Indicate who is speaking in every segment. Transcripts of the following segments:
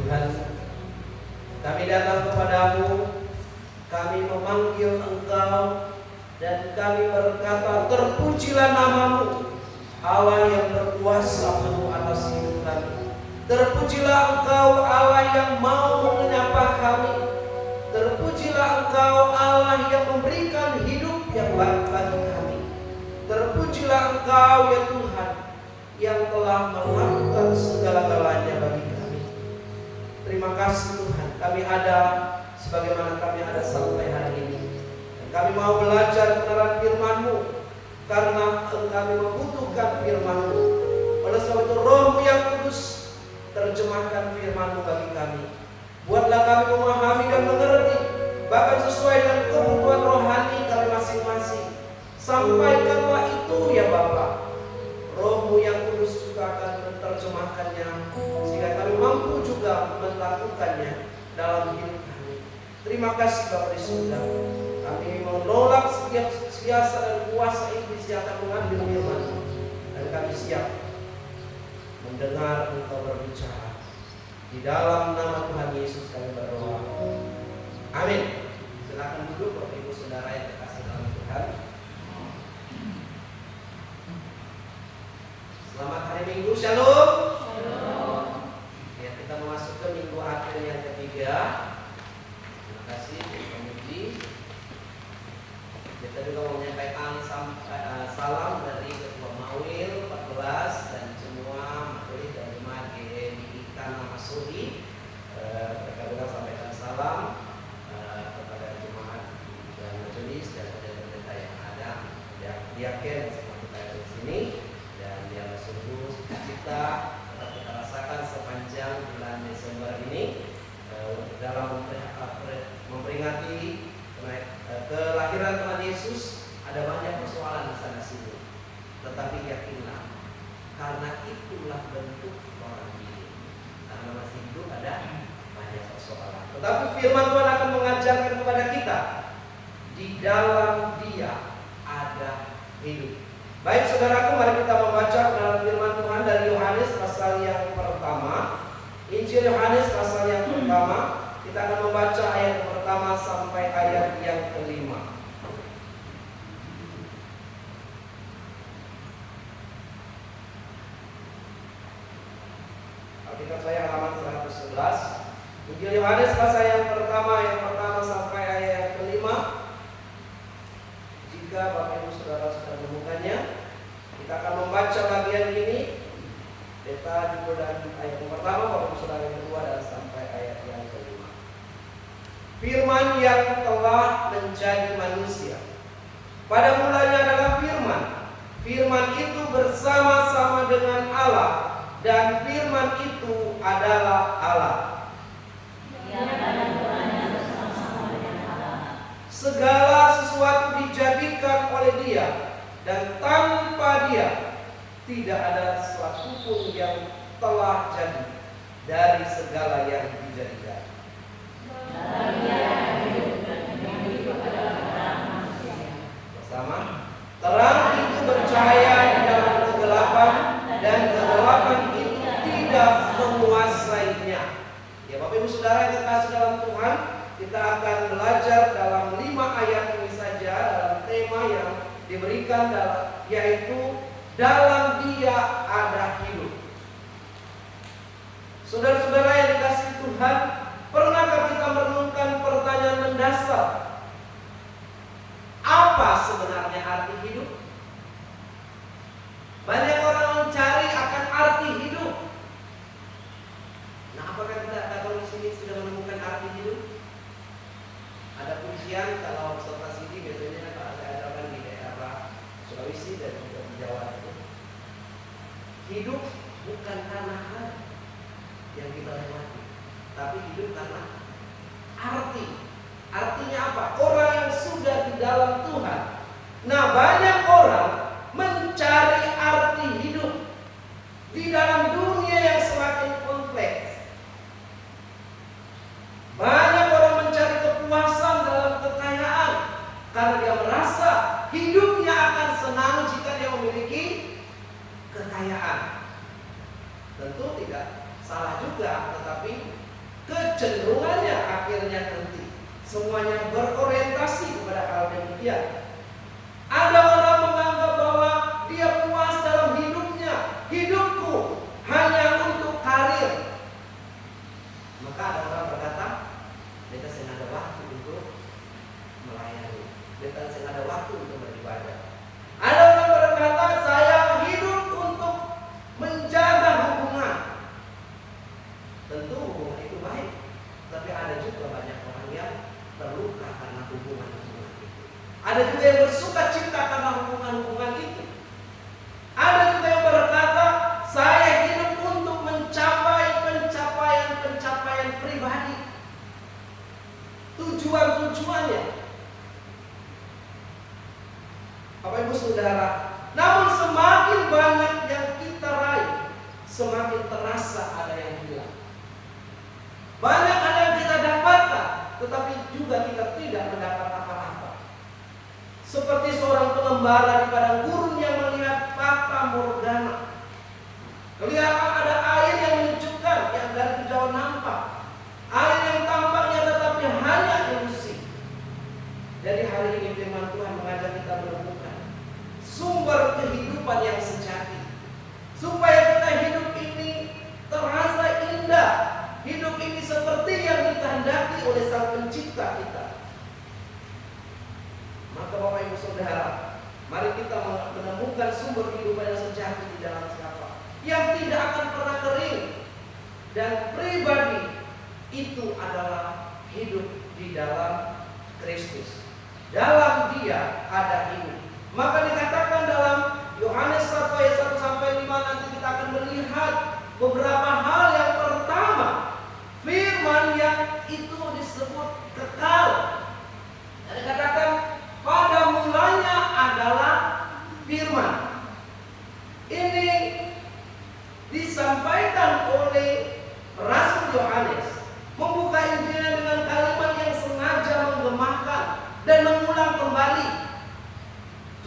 Speaker 1: Tuhan, kami datang kepadamu, kami memanggil Engkau, dan kami berkata, terpujilah namamu, Allah yang berkuasa penuh atas hidup kami. Terpujilah Engkau, Allah yang mau menyapa kami. Terpujilah Engkau, Allah yang memberikan hidup yang baik bagi kami. Terpujilah Engkau ya Tuhan, yang telah melakukan segala-galanya bagi kami. Terima kasih Tuhan, kami ada sebagaimana kami ada sampai hari ini. Dan kami mau belajar kebenaran firman-Mu, karena kami membutuhkan firman-Mu. Oleh sebab itu Roh-Mu yang kudus, terjemahkan firman-Mu bagi kami. Buatlah kami memahami dan mengerti, bahkan sesuai dengan kebutuhan rohani kami masing-masing. Sampaikanlah itu ya Bapa. Roh-Mu yang kudus juga akan menerjemahkannya, sehingga kami mampu juga melakukannya dalam hidup kami. Terima kasih Bapa di surga. Kami menolak setiap siasat dan kuasa iblis yang akan mengambil firman-Mu, dan kami siap mendengar Engkau berbicara. Di dalam nama Tuhan Yesus kami berdoa. Amin. Silakan duduk Bapak Ibu Saudara yang terkasih dalam Tuhan. Selamat hari Minggu, Shalom. Shalom. Ya, kita memasuki minggu akhir yang ketiga. Terima kasih Pak Muji. Kita juga mau menyampaikan salam dari Ketua Mawil 14 dan semua majelis dan jemaat GMI Tanah Masuri. Mereka juga sampaikan salam kepada jemaat dan majelis dan pendeta yang ada, yang diaken semua kita di sini. Dan yang sungguh kita kita rasakan sepanjang bulan Desember ini dalam memperingati kelahiran Tuhan Yesus. Ada banyak persoalan di sana sini, tetapi yakinlah, karena itulah bentuk orang hidup. Karena masih hidup ada banyak persoalan, tetapi firman Tuhan akan mengajarkan kepada kita, di dalam Dia ada hidup. Baik saudaraku, mari kita membaca dalam firman Tuhan dari Yohanes pasal yang pertama. Injil Yohanes pasal yang pertama. Kita akan membaca ayat yang pertama sampai ayat yang kelima. Alkitab saya halaman 111. Injil Yohanes pasal yang pertama sampai ayat yang kelima. Jika Bapak Ibu Saudara sudah menemukannya, kita akan membaca bagian ini. Kita juga dari ayat yang pertama, Bapak Ibu Saudara yang kedua, dan sampai ayat yang kelima. Firman yang telah menjadi manusia. Pada mulanya adalah firman. Firman itu bersama-sama dengan Allah, dan firman itu adalah Allah. Segala sesuatu dijadikan oleh Dia, dan tanpa Dia tidak ada sesuatu pun yang telah jadi dari segala yang dijadikan. Bersama, terang itu bercahaya di dalam kegelapan, dan kegelapan itu tidak menguasainya. Ya Bapak Ibu Saudara yang terkasih dalam Tuhan, kita akan belajar dalam 5 ayat ini saja dalam tema yang diberikan, yaitu dalam Dia ada hidup. Saudara-saudara yang dikasihi Tuhan, pernahkah kita merenungkan pertanyaan mendasar? Apa sebenarnya arti hidup? Banyak orang mencari akan arti hidup. Nah, apakah kita kalau di sini sudah menemukan arti hidup? Ada pujian kalau peserta sini biasanya ada kan di daerah Sulawesi dan juga di Jawa itu. Hidup bukan karena hal yang kita lewati, tapi hidup karena arti. Artinya apa? Orang yang sudah di dalam Tuhan. Nah, banyak orang mencari arti hidup di dalam dunia yang semakin kompleks. Banyak orang mencari kepuasan dalam kekayaan, karena dia merasa hidupnya akan senang jika dia memiliki kekayaan. Tentu tidak salah juga, tetapi semuanya berorientasi kepada hal demikian. Ada orang menganggap bahwa dia puas dalam hidupnya. Hidupku hanya untuk karir. Maka ada orang berkata, beta tidak ada waktu untuk melayani, beta tidak ada waktu untuk beribadah. Ada orang berkata, saya hidup untuk menjaga hubungan. Tentu hubungan itu baik, tapi ada juga banyak orang yang terluka karena hubungan-hubungan itu. Ada juga yang bersuka cita karena hubungan-hubungan itu. Ada juga yang berkata, saya hidup untuk mencapai pencapaian pribadi. Tujuan-tujuannya. Bapak Ibu Saudara, namun semakin banyak yang kita raih, semakin terasa ada yang hilang. Banyak ada yang kita dapatkan, tetapi juga kita tidak mendapat apa-apa. Seperti seorang pengembara di padang gurun yang melihat fata morgana. Kelihatan ada air yang menyejukkan, yang dari kejauhan nampak. Air yang tampaknya tetapi hanya ilusi. Jadi hari ini firman Tuhan mengajak kita menemukan sumber kehidupan yang sejati, supaya kita hidup ini terasa indah. Hidup ini seperti yang dikehendaki oleh Sang Pencipta kita. Maka Bapak Ibu Saudara, mari kita menemukan sumber kehidupan yang sejati di dalam siapa, yang tidak akan pernah kering. Dan pribadi itu adalah hidup di dalam Kristus. Dalam Dia ada hidup. Maka dikatakan dalam Yohanes 1 ayat 1 sampai 5, nanti kita akan melihat beberapa hal. Yang pertama, firman yang itu disebut kekal. Dan dikatakan pada mulanya adalah firman. Ini disampaikan oleh Rasul Yohanes, membuka Injilnya dengan kalimat yang sengaja menggemahkan dan mengulang kembali.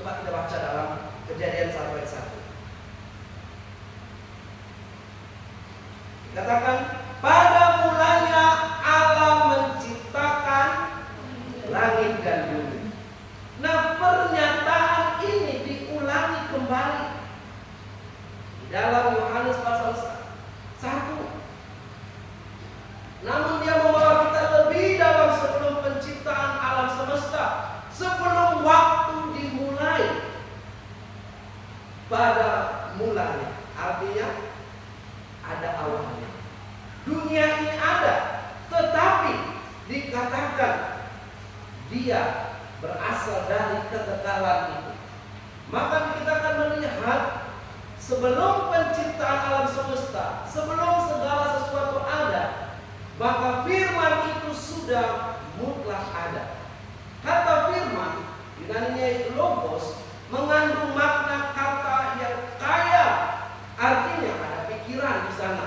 Speaker 1: Coba kita baca dalam Kejadian 1 ayat 1. Dikatakan pada mulanya Allah menciptakan langit dan bumi. Nah, pernyataan ini diulangi kembali di dalam Yohanes pasal 1. Namun dia membawa kita lebih dalam sebelum penciptaan alam semesta, sebelum waktu dimulai. Pada mulanya, artinya ada awalnya. Dunia ini ada, tetapi dikatakan dia berasal dari kekekalan itu. Maka kita akan melihat sebelum penciptaan alam semesta, sebelum segala sesuatu ada, maka firman itu sudah mutlak ada. Kata firman, Yunaninya itu logos, mengandung makna kata yang kaya. Artinya ada pikiran di sana.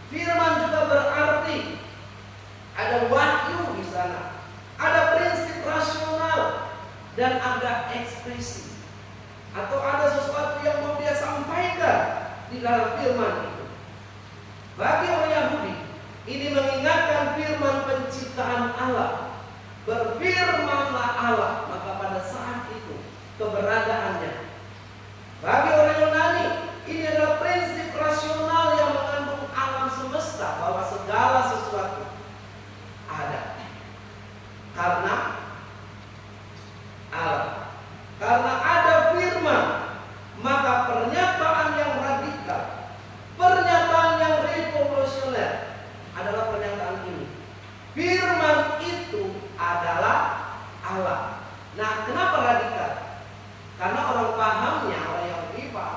Speaker 1: Firman juga berarti ada wahyu di sana, ada prinsip rasional, dan ada ekspresi, atau ada sesuatu yang mau dia sampaikan di dalam firman itu. Bagi orang Yahudi, ini mengingatkan firman penciptaan Allah. Berfirmanlah Allah, maka pada saat itu keberadaannya. Bagi orang Yunani, ini adalah prinsip rasional yang mengandung alam semesta, bahwa segala sesuatu ada karena Allah. Karena ada firman, maka pernyataan yang radikal, pernyataan yang revolusioner adalah pernyataan ini. Firman itu adalah Allah. Nah, kenapa radikal? Karena orang pahamnya, orang Yahudi paham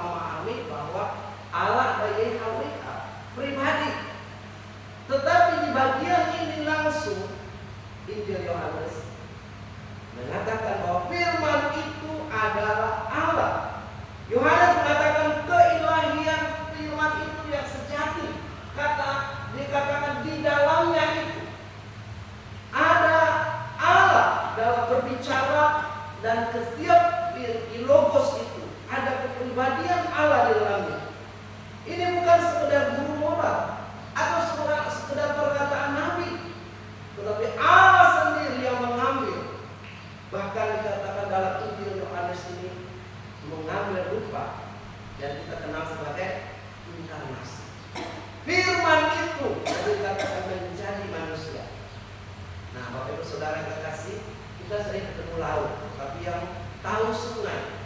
Speaker 1: saudara yang kekasih, kita sering ketemu laut, tapi yang tahu sungai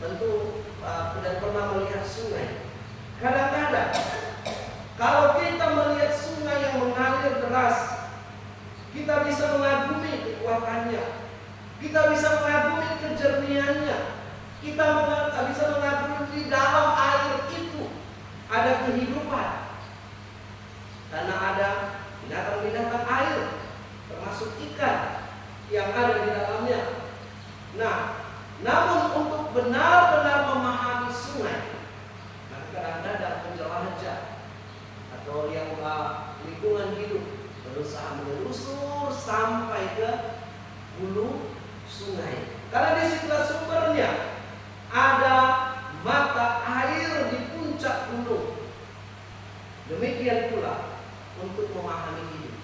Speaker 1: tentu tidak pernah melihat sungai. Kadang-kadang kalau kita melihat sungai yang mengalir deras, kita bisa mengagumi kekuatannya, kita bisa mengagumi kejernihannya, kita bisa mengagumi di dalam air itu ada kehidupan, karena ada binatang-binatang air, termasuk ikan yang ada di dalamnya. Nah, namun untuk benar-benar memahami sungai, maka kadang-kadang penjelajah atau yang lingkungan hidup berusaha menelusur sampai ke hulu sungai, karena di situlah sumbernya, ada mata air di puncak gunung. Demikian pula untuk memahami hidup.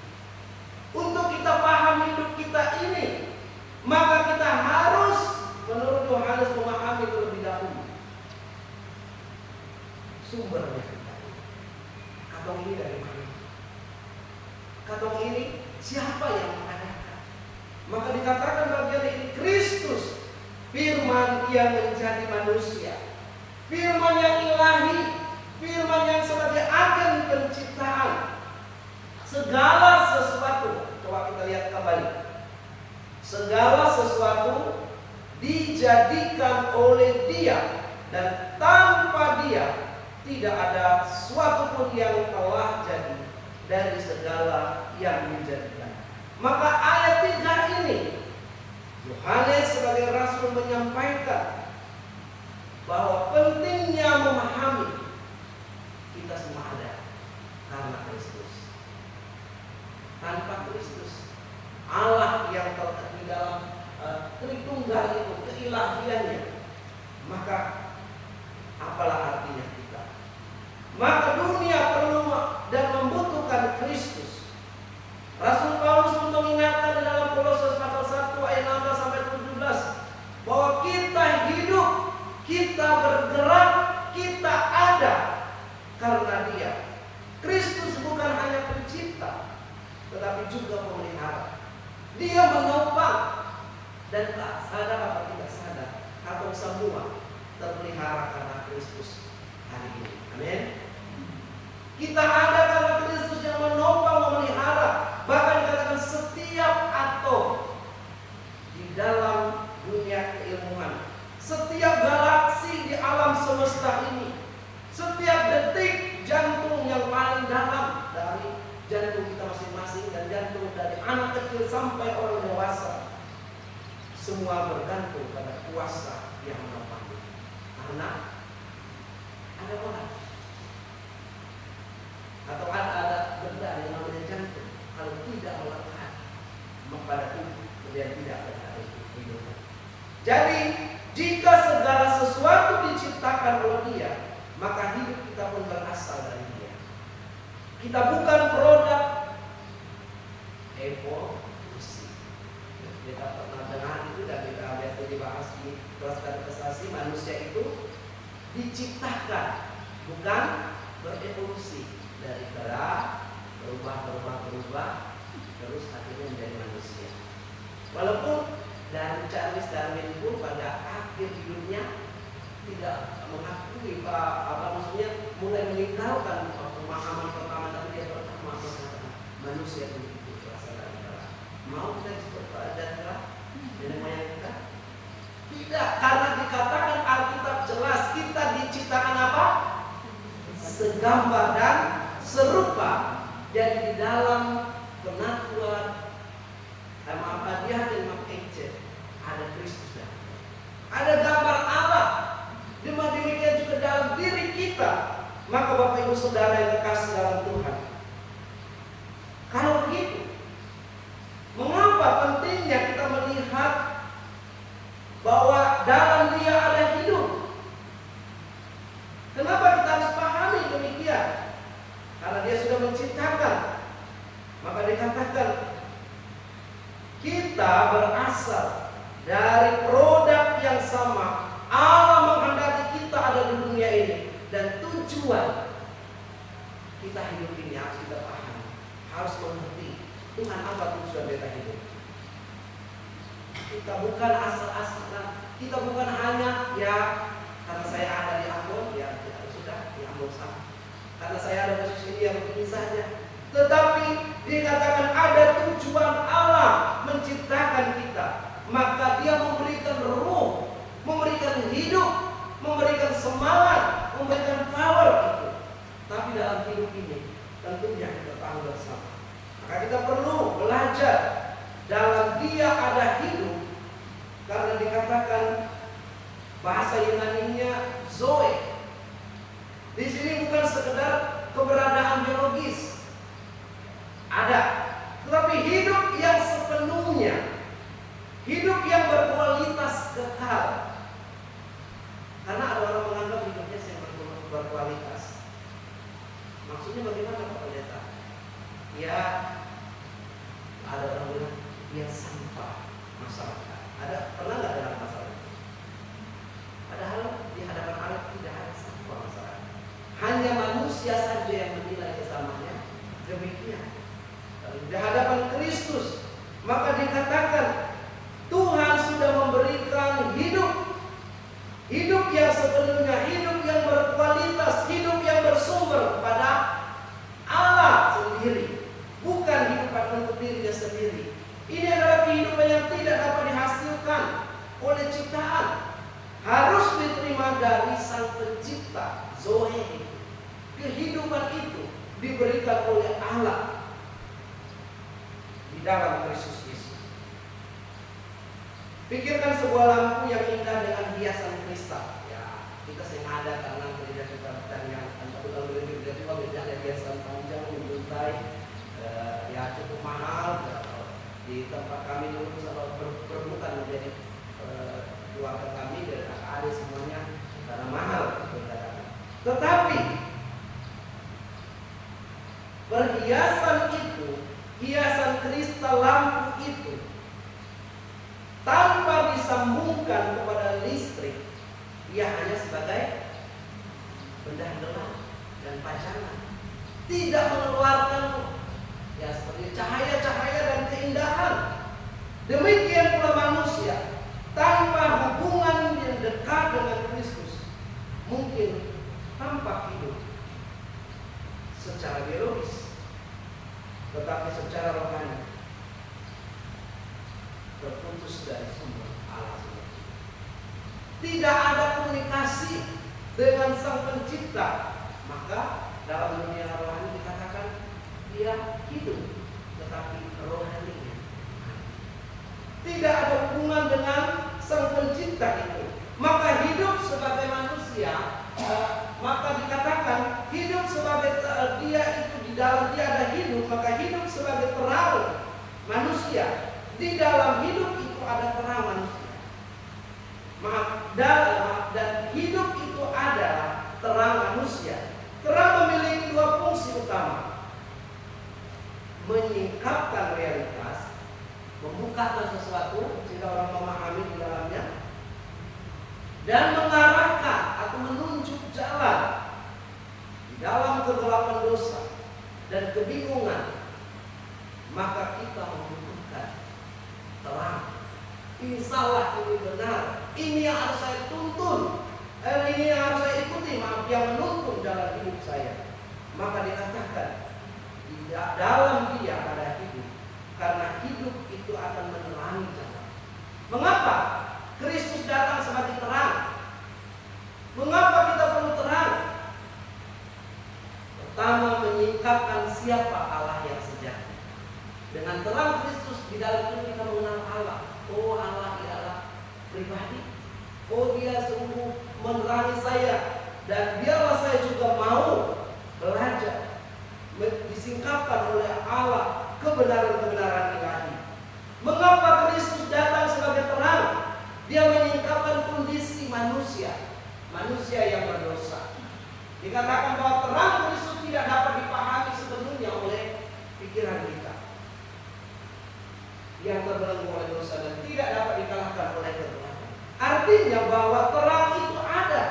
Speaker 1: Untuk kita paham hidup kita ini, maka kita harus, menurut Yohanes, memahami terlebih dahulu sumbernya kita. Katong ini dari mana? Katong ini siapa yang mengadakan? Maka dikatakan bagian ini, Kristus, firman yang menjadi manusia, firman yang ilahi, firman yang sebagai agen penciptaan segala sesuatu. Coba kita lihat kembali. Segala sesuatu dijadikan oleh Dia, dan tanpa Dia tidak ada sesuatu pun yang telah jadi dari segala yang dijadikan. Maka ayat 3 ini, Yohanes sebagai rasul menyampaikan bahwa pentingnya memahami kita semua ada karena Kristus. Tanpa Kristus, Allah yang terletak di dalam Tritunggal itu, keilahiannya, maka apalah artinya kita? Maka dunia perlu dan membutuhkan Kristus. Rasul Paulus pun mengingatkan di dalam Kolose pasal 1 ayat 16 sampai 17 bahwa kita hidup, kita bergerak, kita ada karena Dia. Kristus bukan hanya pencipta, tetapi juga pemelihara. Dia menopang, dan tak sadar atau tidak sadar, atau semua terpelihara karena Kristus hari ini. Amin. Kita ada karena Kristus yang menopang, memelihara. Bahkan dikatakan setiap atom di dalam dunia keilmuan, setiap galaksi di alam semesta ini, setiap detik jantung yang paling dalam dari jantung kita masing-masing dan jantung dari anak kecil sampai orang dewasa, semua bergantung pada kuasa yang menopang. Karena ada orang atau ada benda yang namanya jantung, kalau tidak melekat pada tubuh, kemudian tidak ada kehidupan. Jadi jika segala sesuatu diciptakan oleh Dia, maka hidup kita pun berasal dari Dia. Kita bukan produk evolusi. Kita pernah dengar itu dan kita biasa dibahas di kelas katekisasi, manusia itu diciptakan, bukan berevolusi dari kera berubah terus akhirnya menjadi manusia. Walaupun dari Charles Darwin pun pada akhir hidupnya tidak mengakui maksudnya mulai meninggalkan pemahaman pertama, tapi dia pertama mengatakan manusia itu berasal dari kera. Mau kita disebut dari kera nenek moyang kita? Tidak, karena dikatakan Alkitab jelas kita diciptakan apa? Segambar dan serupa. Jadi di dalam penatuan dia ada Kristus dan ada gambar Allah. Demikian juga dalam diri kita. Maka Bapak Ibu Saudara yang kekasih dalam Tuhan, kalau begitu, mengapa pentingnya kita melihat bahwa dalam Dia ada hidup? Kenapa kita harus pahami demikian? Karena Dia sudah menciptakan. Maka dikatakan kita berasal dari produk yang sama. Allah menghendaki kita ada di dunia ini, dan tujuan kita hidup ini harus kita pahami, harus mengerti Tuhan, apa tujuan beta hidup? Kita bukan asal-asalan. Kita bukan hanya ya karena saya ada di Ambon, ya sudah di Ambon sama. Karena saya ada posisi ini, ya begini saja. Tetapi dikatakan ada tujuan Allah menciptakan kita. Maka Dia memberikan ruh, memberikan hidup, memberikan semangat, memberikan power itu. Tapi dalam hidup ini tentunya kita tahu bersama. Maka kita perlu belajar dalam Dia ada hidup, karena dikatakan bahasa Yunaninya zoe. Di sini bukan sekedar keberadaan biologis, ada, tetapi hidup yang sepenuhnya, hidup yang berkualitas kekal. Karena ada orang menganggap hidupnya yang berkualitas. Maksudnya bagaimana Pak Pendeta? Ya, ada orang bilang dia sampah masyarakat. Pernah nggak dalam masalah? Padahal di hadapan Allah tidak ada sampah masyarakat. Hanya manusia saja yang menilai kesamanya. Demikian. Di hadapan Kristus, maka dikatakan Tuhan sudah memberikan hidup yang sepenuhnya, hidup yang berkualitas, hidup yang bersumber kepada Allah sendiri, bukan hidup untuk dirinya sendiri. Ini adalah kehidupan yang tidak dapat dihasilkan oleh ciptaan, harus diterima dari Sang Pencipta. Zoe, kehidupan itu diberikan oleh Allah di dalam Kristus Yesus. Pikirkan sebuah lampu yang indah dengan hiasan kristal. Ya, kita sering ada karena gereja kita yang kalau gereja kita ada hiasan panjang menjuntai, ya cukup mahal. Di tempat kami dulu kalau perbukan menjadi keluarga kami dan adik semuanya karena mahal. Tetapi perhiasan itu, hiasan kristal lampu itu, tanpa disambungkan kepada listrik, ia hanya sebagai benda gelap dan pajangan, tidak mengeluarkan ya seperti cahaya-cahaya dan keindahan. Demikian pula manusia tanpa hubungan yang dekat dengan Kristus mungkin tampak hidup secara biologis, tetapi secara rohani terputus dari sumber Allah sendiri. Tidak ada komunikasi dengan Sang Pencipta. Maka dalam dunia rohani dikatakan dia hidup, tetapi rohaninya tidak ada hubungan dengan Sang Pencipta itu. Maka hidup sebagai manusia, maka dikatakan hidup sebagai dia itu di dalam dia ada hidup, maka hidup sebagai terang manusia. Di dalam hidup itu ada terang manusia. Dan hidup itu adalah terang manusia. Terang memiliki dua fungsi utama: menyingkapkan realitas, membukakan sesuatu sehingga orang memahami di dalamnya, dan mengarahkan atau menunjuk jalan di dalam kegelapan dosa dan kebingungan. Maka kita membutuhkan terang. Ini salah, ini benar, ini yang harus saya tuntun, ini yang harus saya ikuti, yang menuntun dalam hidup saya. Maka dikatakan dalam dia ada hidup, karena hidup itu akan menerangi jalan. Mengapa Kristus datang sebagai terang? Mengapa kita perlu terang? Pertama, menyingkapkan siapa Allah yang sejati. Dengan terang Kristus di dalam itu kita mengenal Allah. Oh, Allah ialah pribadi. Oh, dia sungguh menerangi saya, dan biarlah saya juga mau belajar disingkapkan oleh Allah kebenaran-kebenaran ilahi. Mengapa Kristus datang sebagai terang? Dia menyingkapkan kondisi manusia yang berdosa. Dikatakan bahwa terang Kristus tidak dapat dipahami sepenuhnya oleh pikiran kita yang terbelenggu oleh dosa dan tidak dapat dikalahkan oleh kegelapan. Artinya bahwa terang itu ada.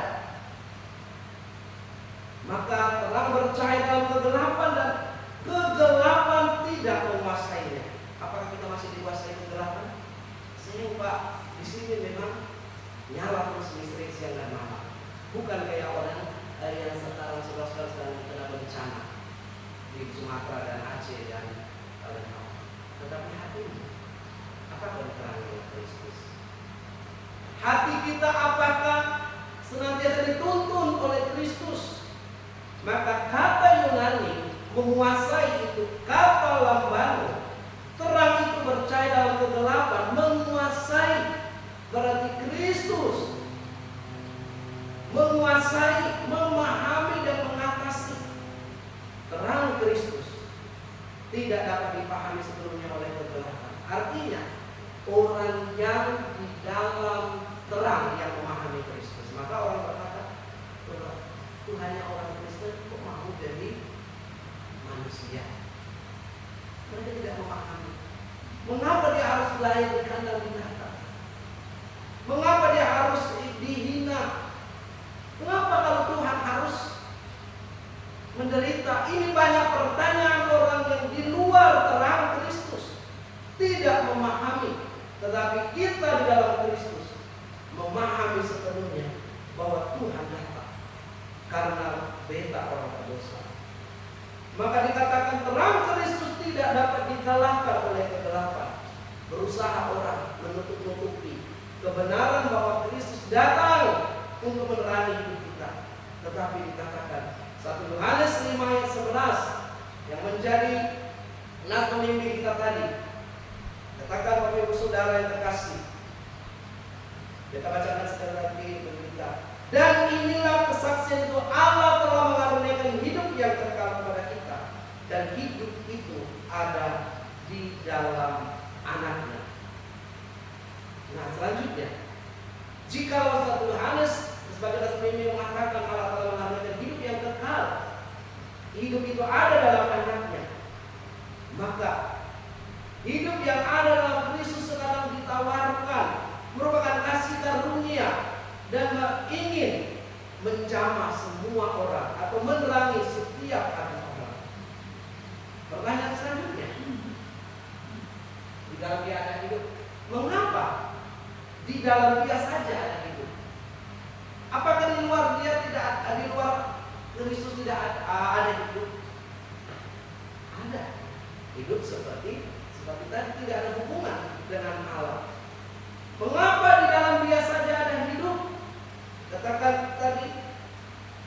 Speaker 1: Maka terang bercahaya dalam kegelapan dan kegelapan tidak menguasainya. di sini memang nyala terus listrik siang dan malam. Bukan kayak orang yang sekarang saudara-saudara sedang kena bencana di Sumatera dan Aceh dan Palembang. Tetapi hatinya, apakah diterangi oleh Kristus? Hati kita apakah senantiasa dituntun oleh Kristus? Maka kata Yunani menguasai itu kata lambano. Terang itu percaya dalam kegelapan, menguasai berarti Kristus menguasai, memahami dan mengatasi. Terang Kristus tidak dapat dipahami sebelumnya oleh kegelapan. Artinya orang yang di dalam terang yang memahami Kristus. Maka orang berkata, Tuhannya orang Kristen kok mau jadi manusia? Mereka tidak memahami. Mengapa dia harus lahir di kandang binatang? Mengapa dia harus dihina? Mengapa kalau Tuhan harus menderita? Ini banyak pertanyaan orang yang di luar terang Kristus. Tidak memahami. Tetapi kita di dalam Kristus memahami sepenuhnya bahwa Tuhan datang karena beta orang berdosa. Maka dikatakan terang Kristus tidak dapat dikalahkan oleh kegelapan. Berusaha orang menutup-nutupi kebenaran bahwa Kristus datang untuk menerangi hidup kita. Tetapi dikatakan 1 Yohanes 5 ayat 11 yang menjadi nas pemimpin kita tadi. Katakan Bapak Ibu Saudara yang terkasih. Kita bacakan sekali lagi bagi kita. Dan inilah kesaksian itu, Allah telah mengaruniakan hidup yang kekal kepada kita, dan hidup itu ada di dalam Anaknya. Nah selanjutnya, jikalau 1 Yohanes sebagai nas pemimpin mengatakan Allah telah mengaruniakan hidup yang kekal, hidup itu ada dalam Anaknya, maka hidup yang ada dalam Kristus sekarang ditawarkan merupakan kasih karunia dan ingin menjamah semua orang atau menerangi setiap hati orang. Pertanyaan selanjutnya, di dalam dia ada hidup. Mengapa di dalam dia saja ada hidup? Apakah di luar dia tidak ada, di luar Kristus tidak ada hidup? Ada hidup seperti tadi tidak ada hubungan dengan Allah. Mengapa di dalam dia saja ada hidup? Katakan tadi,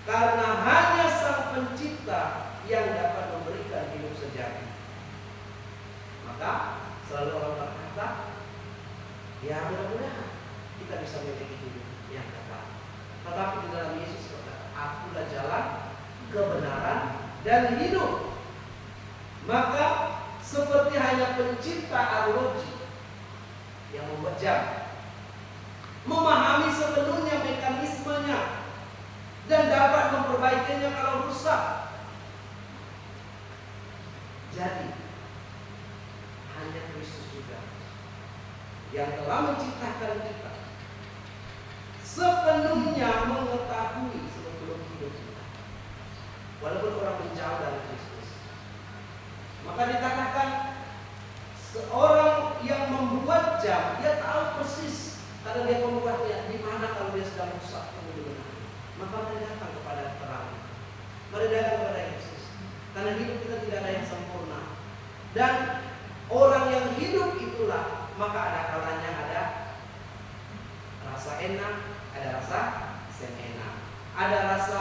Speaker 1: karena hanya Sang Pencipta yang dapat memberikan hidup sejati. Maka selalu orang berkata, ya mudah-mudahan kita bisa memiliki hidup yang kekal. Tetapi di dalam Yesus berkata, akulah jalan, kebenaran, dan hidup. Maka seperti hanya pencipta arloji yang memejam, memahami sepenuhnya mekanismenya dan dapat memperbaikinya kalau rusak. Jadi hanya Kristus juga yang telah menciptakan kita sepenuhnya mengetahui sebelum hidup kita, walaupun orang menjauh dari Kristus. Maka dikatakan seorang yang membuat jam, dia tahu persis karena dia membuatnya di mana kalau dia sedang rusak. Maka mari datang kepada terang, mari datang kepada Yesus, karena hidup kita tidak ada yang sempurna. Dan orang yang hidup itulah, maka ada kalanya ada rasa enak, ada rasa enak, ada rasa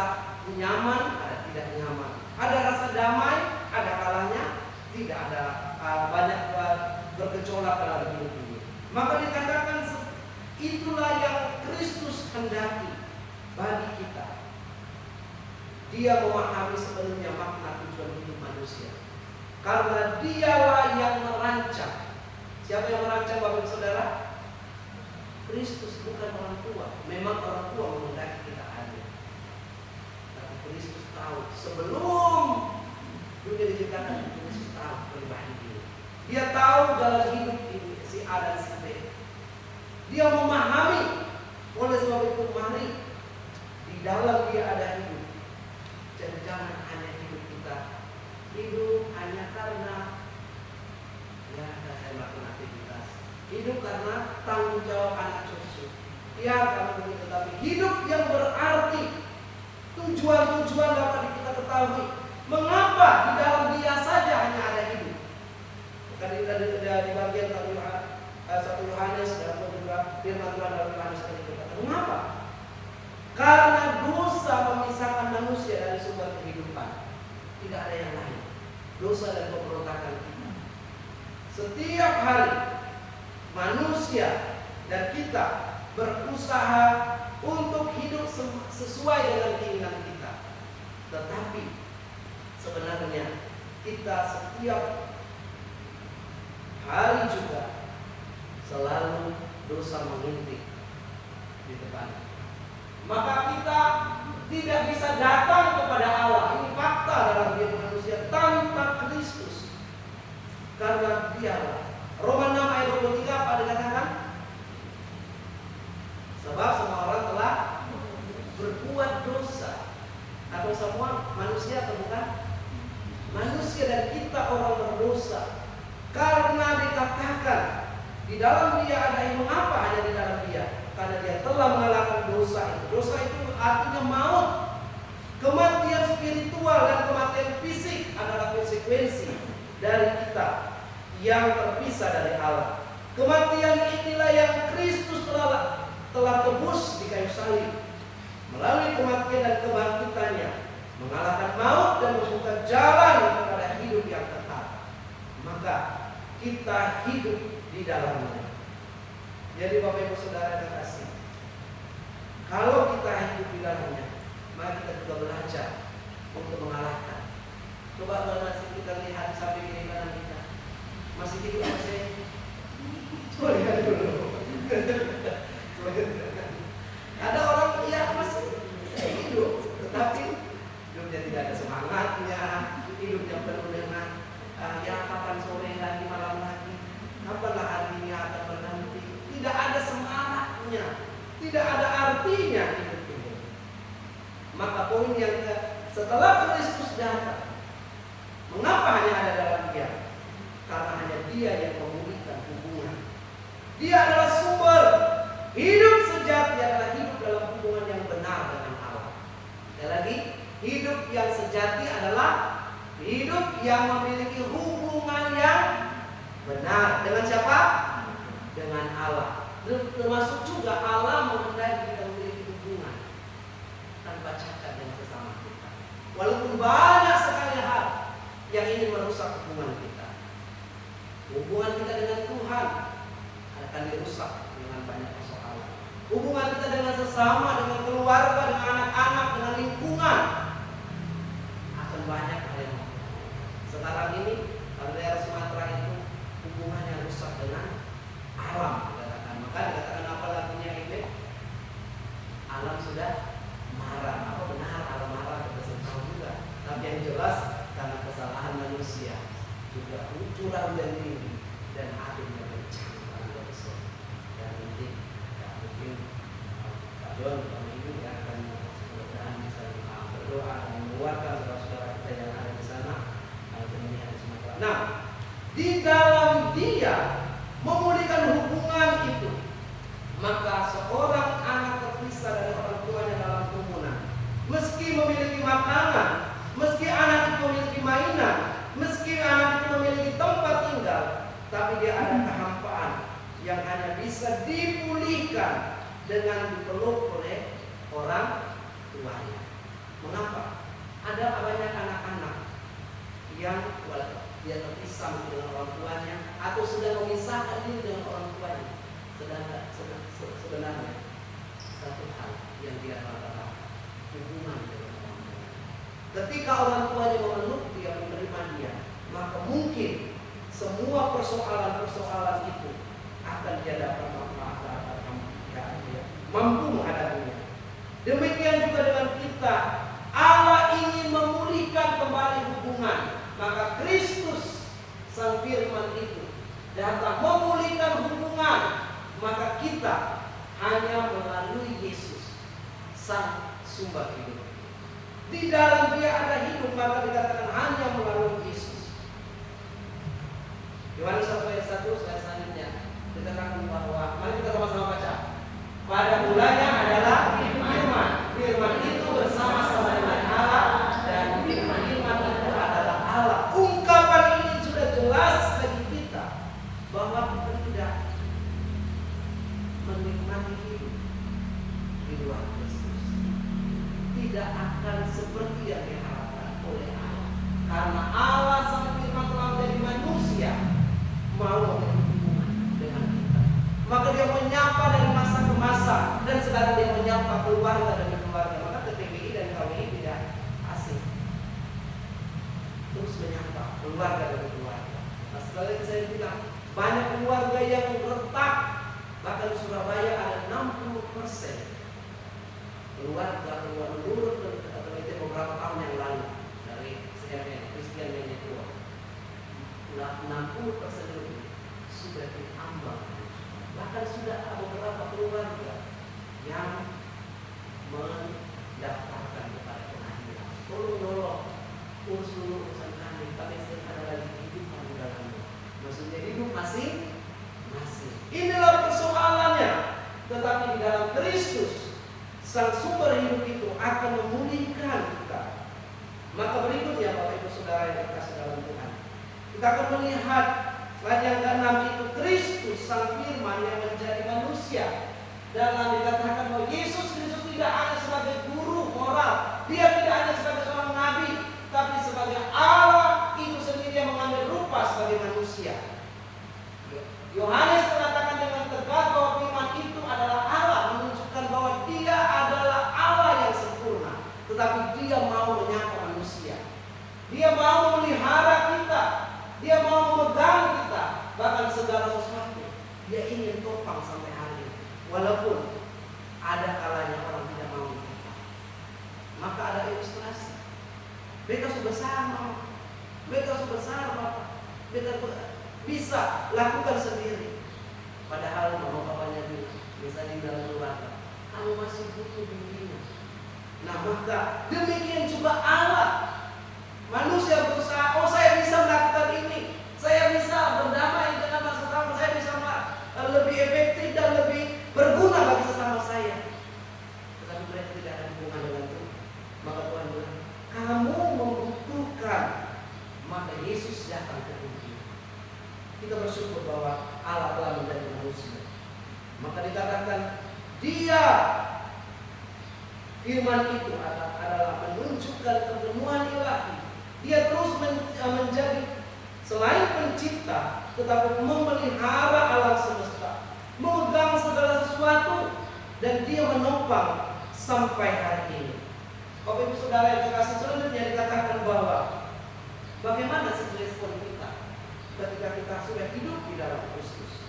Speaker 1: nyaman, ada tidak nyaman, ada rasa damai, ada kalanya tidak ada banyak bergejolak dalam hidup ini. Maka dikatakan itulah yang Kristus hendaki bagi kita. Dia memahami sepenuhnya makna tujuan hidup manusia, karena dialah yang merancang. Siapa yang merancang Bapak Saudara? Kristus, bukan orang tua. Memang orang tua menghendaki kita hadir, tapi Kristus tahu sebelum dunia diciptakan. Kristus tahu pribadi dia. Dia tahu jalan hidup ini si A dan si B. Dia memahami. Oleh sebab itu mari di dalam dia ada hidup. Jadi jangan hanya hidup kita hidup hanya karena ya saya melakukan aktivitas. hidup karena tanggung jawab anak cucu. Ya, karena begitu, tapi hidup yang berarti, tujuan-tujuan dapat kita ketahui. Mengapa di dalam Dia saja hanya ada hidup? Tadi di bagian 1 Yohanes dan juga firman Tuhan dalam Yohanes tadi berkata, mengapa? Karena dosa memisahkan manusia dari sumber kehidupan. Tidak ada yang lain. Dosa dan pemberontakan kita. Setiap hari manusia dan kita berusaha untuk hidup sesuai dengan keinginan kita. Tetapi sebenarnya kita setiap hari juga selalu dosa mengintip di depan. Maka kita tidak bisa datang kepada Allah. Ini fakta dalam diri manusia tanpa Kristus. Karena Dialah. Roma 6 ayat 23 apa dikatakan? Sebab semua orang telah berbuat dosa. Atau semua manusia atau bukan? Manusia dan kita orang berdosa. Karena dikatakan di dalam Dia ada yang mengapa hanya di dalam Dia? Karena Dia telah mengalahkan dosa itu. Dosa itu artinya maut. Kematian spiritual dan kematian fisik adalah konsekuensi dari kita yang terpisah dari Allah. Kematian inilah yang Kristus telah tebus di kayu salib. Melalui kematian dan kebangkitannya, mengalahkan maut dan membuka jalan kepada hidup yang kekal. Maka kita hidup di dalamnya. Jadi Bapak Ibu Saudara yang kasih, kalau kita hidup di dalamnya, maka kita juga belajar untuk mengalahkan. Coba kalau masih kita lihat sampai kiri kanan kita, masih hidup masih. Coba lihat dulu. Ada orang ya masih hidup, tetapi hidupnya tidak ada semangatnya, hidupnya penuh dengan ya kapan sore lagi, malam lagi, kapanlah hari ini akan berhenti. Tidak ada semangatnya, tidak ada artinya hidup ini. Maka poin yang setelah Kristus datang, mengapa hanya ada dalam Dia? Karena hanya Dia yang memulihkan hubungan. Dia adalah sumber hidup sejati, adalah hidup dalam hubungan yang benar dengan Allah. Sekali lagi, hidup yang sejati adalah hidup yang memiliki hubungan yang benar. Dengan siapa? Dengan Allah. Termasuk juga Allah menghendaki kita memiliki hubungan tanpa cacat dengan sesama kita. Walaupun banyak sekali hal yang ingin merusak hubungan kita. Hubungan kita dengan Tuhan akan dirusak dengan banyak persoalan. Hubungan kita dengan sesama, dengan keluarga, dengan anak-anak, dengan lingkungan akan banyak hal yang sekarang ini kalau daerah Sumatera itu hubungannya rusak dengan alam, dikatakan. Maka dikatakan apa lagunya itu? Alam sudah marah. Apa benar alam marah? Kita tahu juga. Tapi yang jelas karena kesalahan manusia juga curah hujan tinggi dan akhirnya bencana juga besar. Dan nanti ya, mungkin Pak John, Pak Ibu yang akan mudah-mudahan bisa berdoa dan menguatkan saudara-saudara kita yang ada di sana. Nah, di dalam Dia memulihkan hubungan itu, maka seorang anak terpisah dari orang tuanya dalam kerumunan, meski memiliki makanan, meski anak itu memiliki mainan, meski anak itu memiliki tempat tinggal, tapi dia ada kehampaan yang hanya bisa dipulihkan dengan dipeluk oleh orang tuanya. Mengapa? Ada banyak anak-anak yang dia terpisah dengan orang tuanya atau sudah memisahkan diri dengan orang tuanya. Sedangkan sebenarnya satu hal yang dia lakukan, hubungan dengan orang tuanya. Ketika orang tuanya memeluk dia, menerima dia, maka mungkin semua persoalan-persoalan itu akan dia dapat mampu menghadapinya. Demikian juga dengan kita. Allah ingin memulihkan kembali hubungan. Maka Kristus Sang Firman itu datang memulihkan hubungan. Maka kita hanya melalui Yesus Sang Sumber hidup. Di dalam Dia ada hidup, maka dikatakan hanya melalui Yesus. Yohanes 1 ayat 1 selanjutnya dikatakan luar Kristus, tidak akan seperti yang diharapkan oleh Allah. Karena Allah sang firman telah menjadi manusia, mau memiliki hubungan dengan kita. Maka dia menyapa dari masa ke masa, dan sekarang dia menyapa keluarga demi keluarga. Maka TPBI dan KWI tidak asing, terus menyapa keluarga demi keluarga. Nah, sekali lagi saya bilang, banyak keluarga yang retak. Bahkan di Surabaya ada 60% keluarga menurut penelitian beberapa tahun yang lalu dari CNN Christian Network, 60% lebih sudah diambang. Bahkan sudah ada beberapa keluarga yang mendaftarkan kepada pengadilan. Tolong urus dulu urusan kami sedang ada lagi kehidupan di dalamnya. Maksudnya hidup masih. Inilah persoalannya. Tetapi di dalam Kristus, sang sumber hidup itu akan memulihkan kita. Maka berikutnya Bapak Ibu Saudara yang dikasihi dalam Tuhan, kita akan melihat slide yang ke-6 itu Kristus sang firman yang menjadi manusia. Dalam dikatakan bahwa Yesus Kristus tidak hanya sebagai guru moral, dia tidak hanya sebagai seorang nabi, tapi sebagai Allah itu sendiri yang mengambil rupa sebagai manusia. Yohanes mengatakan dengan tegas bahwa firman itu adalah Allah, menunjukkan bahwa dia adalah Allah yang sempurna. Tetapi dia mau menyapa manusia, dia mau memelihara kita, dia mau memegang kita, bahkan segala sesuatu dia ingin topang sampai hari ini. Walaupun ada kalanya orang tidak mau kita, maka ada ilustrasi. Beta sudah sama, beta bisa lakukan sendiri. Padahal mama papanya bilang, misalnya di dalam keluarga, kamu masih butuh bimbingan. Nah, maka demikian juga Allah. Manusia berusaha, saya bisa melakukan ini, saya bisa berdamai dengan sesama, saya bisa lebih efektif dan lebih berguna bagi sesama saya. Tetapi mereka tidak ada hubungan dengan Tuhan. Maka Tuhan bilang, kamu membutuhkan, maka Yesus datang ke dunia. Kita bersyukur bahwa Allah telah menjadi manusia. Maka dikatakan dia, firman itu adalah menunjukkan kepenuhan ilahi. Dia terus menjadi selain pencipta, tetapi memelihara alam semesta, memegang segala sesuatu, dan dia menopang sampai hari ini. Bapak Ibu Saudara yang terkasih, selanjutnya dikatakan bahwa bagaimana sih respon kita ketika kita sudah hidup di dalam Kristus.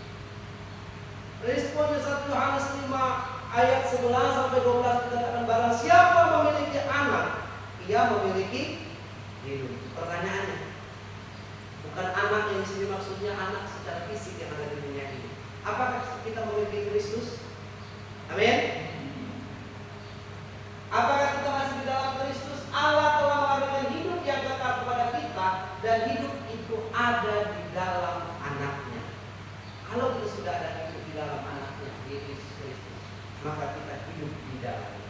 Speaker 1: Responnya 1 Yohanes 5 ayat 11 sampai 12 dikatakan, barang siapa memiliki anak, ia memiliki hidup. Pertanyaannya, bukan anak yang disini maksudnya anak secara fisik yang ada di dunia ini. Apakah kita memiliki Kristus? Amin. Apakah kita masih di dalam Kristus? Allah telah memberikan hidup yang kekal kepada kita, dan hidup itu ada di dalam anaknya. Kalau kita sudah ada hidup di dalam anaknya, Yesus Kristus, maka kita hidup di dalamnya.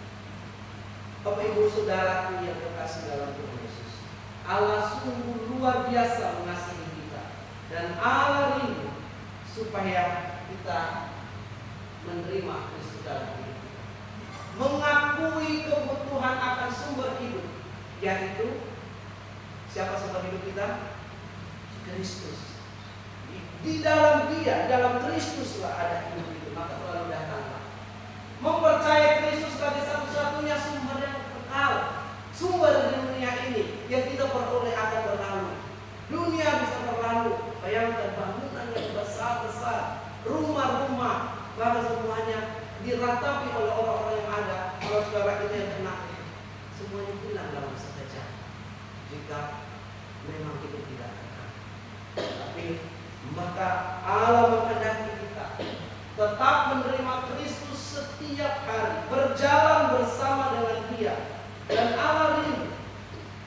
Speaker 1: Bapak Ibu Saudaraku yang terkasih dalam Tuhan Yesus, Allah sungguh luar biasa mengasihi kita, dan Allah rindu supaya kita menerima Kristus dalam hidup kita, mengakui kebutuhan akan sumber hidup, yaitu siapa sumber hidup kita? Kristus. Di dalam Dia, dalam Kristuslah ada hidup itu. Maka selalu datanglah mempercayai Kristus sebagai satu-satunya sumber yang kekal, sumber di dunia ini yang kita peroleh akan berlalu. Dunia bisa berlalu. Bayangkan bangunan yang besar-besar, rumah-rumah, bahkan semuanya diratapi oleh orang-orang yang ada. Kalau saudara kita yang kena, semuanya hilang dalam sekejap jika memang itu tidak kekal. Tapi maka Allah menghendaki kita tetap menerima Kristus setiap hari, berjalan bersama dengan Dia, dan Allah rindu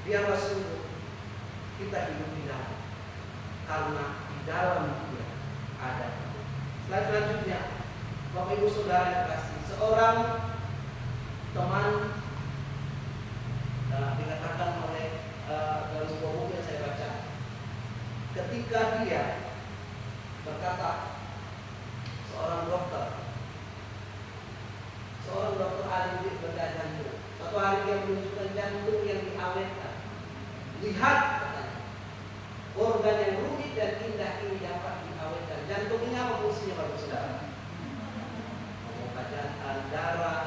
Speaker 1: biarlah sungguh kita hidup di dalam, karena di dalam Dia ada. Selanjutnya, Bapak Ibu Saudara yang kasih, seorang teman dikatakan oleh dalam sebuah buku yang saya baca, ketika dia berkata, seorang dokter, Seorang dokter ahli bedah jantung. Suatu hari dia menunjukkan jantung yang diawetkan. Lihat, katanya, organ yang rumit dan indah ini dapat diawetkan. Jantung ini apa fungsinya, Bapak Saudara? Memompa jantung, darah.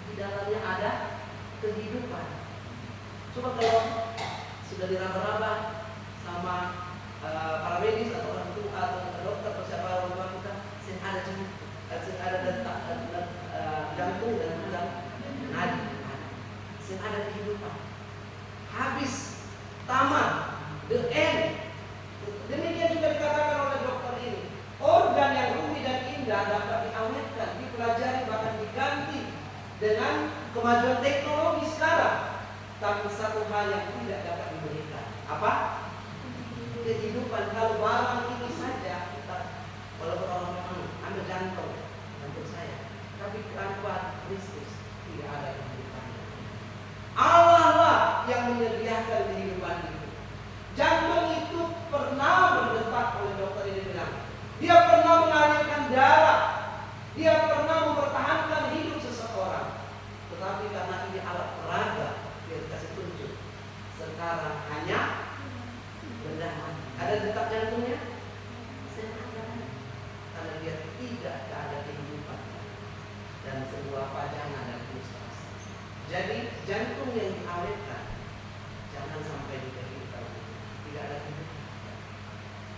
Speaker 1: Di dalamnya ada kehidupan. Coba kalau sudah diraba-raba sama para medis atau orang tua atau dokter atau siapa orang kita, ada jantung, ada detak jantung dan juga nadi, ada kehidupan. Habis, tamat, the end. Demikian juga dikatakan oleh dokter ini. Organ yang rumit dan indah dapat diawetkan, dipelajari, bahkan diganti dengan kemajuan teknologi sekarang. Tapi satu hal yang tidak dapat diberikan, apa? Kehidupan. Kalau barang ini saja kita, walaupun orang memang ambil jantung saya, tapi tanpa Kristus tidak ada kehidupan. Allah lah yang menyediakan kehidupan itu. Jantung itu pernah berdetak, oleh dokter ini bilang. Dia pernah mengalirkan darah, dia pernah mempertahankan hidup seseorang. Tetapi karena ini alat peraga, dia dikasih tunjuk. Sekarang hanya rendah. Ada detak jantungnya? Karena dia tidak ada kehidupan dan sebuah pajangan dan frustrasi. Jadi jantung yang diawetkan jangan sampai dikehidupan. Tidak ada kehidupan.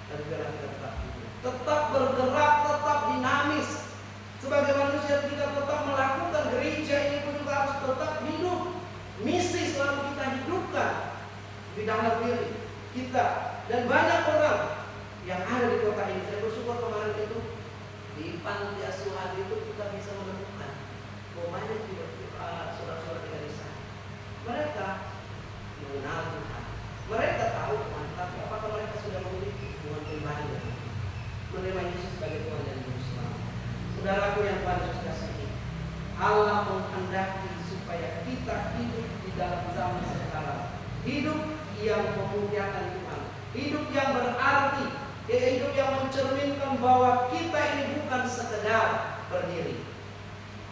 Speaker 1: Dan biarlah kita tetap hidup, tetap bergerak, tetap dinamis. Sebagai manusia kita tetap melakukan, gereja ini pun juga harus tetap hidup. Misi selalu kita hidupkan di dalam diri kita. Dan banyak orang yang ada di kota ini. Saya bersyukur kemarin itu di panti asuhan itu kita bisa menemukan banyak juga saudara-saudara kita di sana. Mereka mengenal Tuhan. Mereka tahu Tuhan, tapi apakah mereka sudah memiliki hubungan pribadi dengan Tuhan? Menerima Yesus sebagai Tuhan dan Juru Selamat. Saudaraku yang Tuhan Yesus kasihi, Allah menghendaki supaya kita hidup di dalam zaman sekarang, hidup yang memuliakan Tuhan, hidup yang berarti, hidup yang mencerminkan bahwa kita ini bukan sekedar berdiri.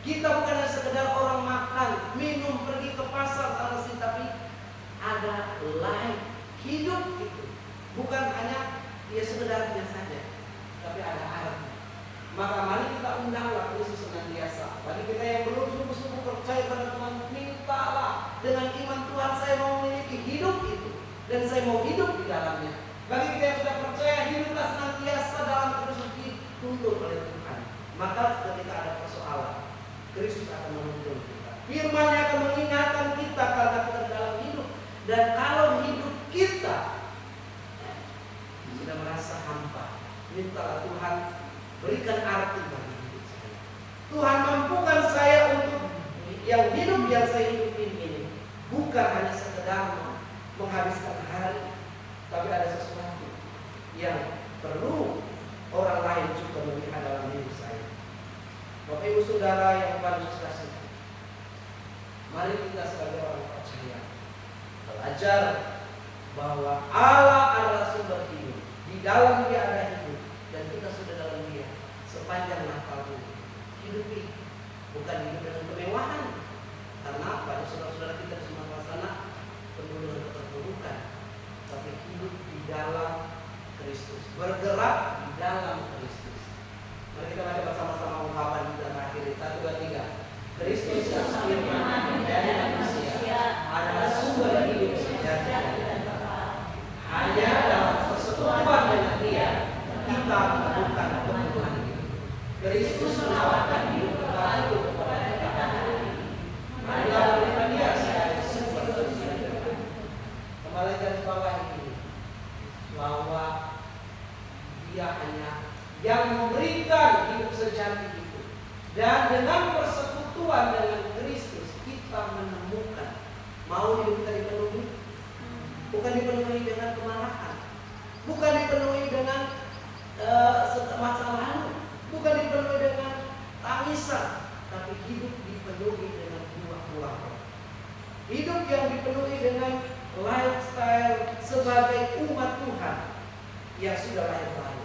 Speaker 1: Kita bukan hanya sekedar orang makan, minum, pergi ke pasar, tapi ada life, hidup itu. Bukan hanya ya sekedarnya saja, tapi ada arti. Maka mari kita undanglah Yesus senantiasa. Bagi kita yang belum sungguh-sungguh percaya pada Tuhan, mintalah dengan iman Tuhan, saya mau memiliki hidup itu dan saya mau hidup di dalamnya. Bagi kita yang sudah percaya, hiduplah senantiasa dalam Kristus dituntun oleh Tuhan. Maka ketika ada persoalan, Kristus akan menuntun kita. Firman-Nya akan mengingatkan kita karena kita dalam hidup. Dan kalau hidup kita sudah merasa hampa, mintalah Tuhan berikan arti bagi hidup saya. Tuhan mampukan saya untuk yang hidup yang saya hidupin ini bukan hanya sekedar menghabiskan hari, tapi ada sesuatu yang perlu orang lain juga melihat dalam diri saya. Bapak Ibu Saudara yang Tuhan Yesus kasihi, mari kita sebagai orang percaya belajar bahwa Allah adalah sumber hidup. Di dalam Dia ada hidup dan kita sudah dalam Dia sepanjang Natal ini. Hidup ini bukan hidup dengan kemewahan. Karena pada saudara-saudara kita di Sumatera sana penuh dengan keterpurukan, tapi hidup di dalam Kristus, bergerak di dalam Kristus. Mari kita baca bersama-sama ungkapan kita terakhir. 1, 2, 3. Kristus yang firman menjadi manusia adalah sumber hidup sejati. Hanya dalam persekutuan dengan Dia kita menemukan kebutuhan hidup. Kristus menawarkan hidup baru kepada kita. Marilah menerima Dia sebagai sumber hidup. Kembali dari bawah ini, bahwa Dia hanya yang memberikan hidup sejati itu. Dan dengan persekutuan dengan Kristus kita menemukan, mau hidup kita dipenuhi, bukan dipenuhi dengan kemarahan, bukan dipenuhi dengan masa lalu, bukan dipenuhi dengan tangisan, tapi hidup dipenuhi dengan buah-buah. Hidup yang dipenuhi dengan lifestyle sebagai umat Tuhan yang sudah lahir baru.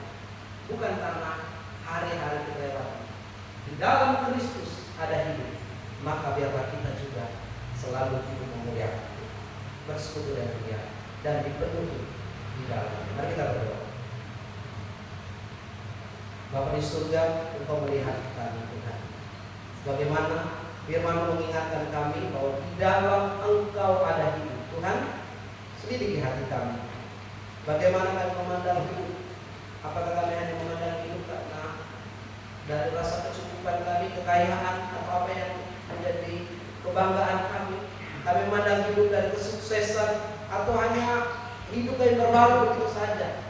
Speaker 1: Bukan karena hari-hari kita lewati. Di dalam Kristus ada hidup. maka biarlah kita juga selalu hidup memuliakan Tuhan, bersekutu dengan Dia dan dipenuhi di dalamnya. Mari kita berdoa. Bapa di surga, Engkau melihat kami Tuhan. Bagaimana firman mengingatkan kami bahwa di dalam Engkau ada hidup. Tuhan, selidiki hati kami. Bagaimana kami memandang hidup? Apakah kami hanya memandang hidup karena dari rasa kecukupan kami, kekayaan, atau apa yang menjadi kebanggaan kami? Kami memandang hidup dari kesuksesan, atau hanya hidup yang terbaru begitu saja?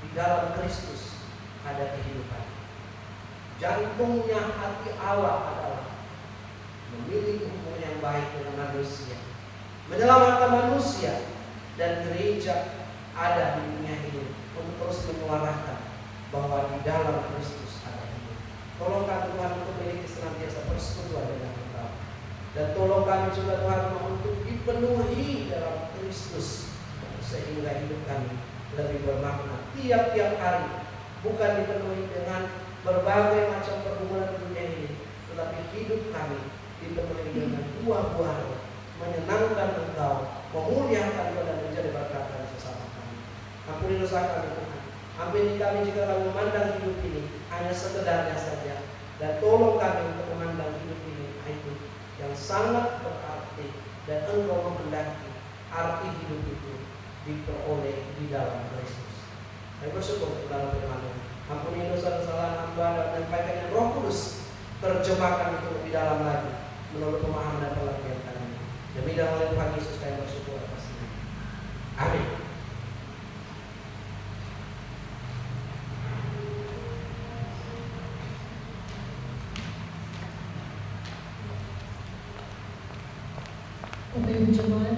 Speaker 1: Di dalam Kristus ada kehidupan. Jantungnya hati Allah adalah memiliki hubungan yang baik dengan manusia, menyelamatkan manusia, dan gereja ada di dunia ini untuk terus menyuarakan bahwa di dalam Kristus ada hidup. Tolong kami Tuhan untuk memiliki senantiasa persekutuan dengan Engkau, dan tolong kami juga Tuhan untuk dipenuhi dalam Kristus, sehingga hidup kami lebih bermakna tiap-tiap hari, bukan dipenuhi dengan berbagai macam pergumulan dunia ini, tetapi hidup kami dipenuhi dengan buah-buah menyenangkan Engkau, memuliakan Engkau, dan menjadi berkat bagi sesama kami. Ampuni dosa kami Tuhan. Ampuni kami jika kami memandang hidup ini hanya sekedarnya saja, dan tolong kami untuk memandang hidup ini itu yang sangat berarti, dan Engkau menghendaki arti hidup itu diperoleh di dalam Kristus. Kami bersyukur dalam firman-Mu. Ampuni dosa kesalahan hamba dan menyampaikan yang Roh Kudus terjemahkan itu lebih dalam lagi menurut pemahaman dan pengertian kami. Demi dalam nama Tuhan Yesus kami bersyukur atasnya. Amin.
Speaker 2: Bapak Ibu Jemaat,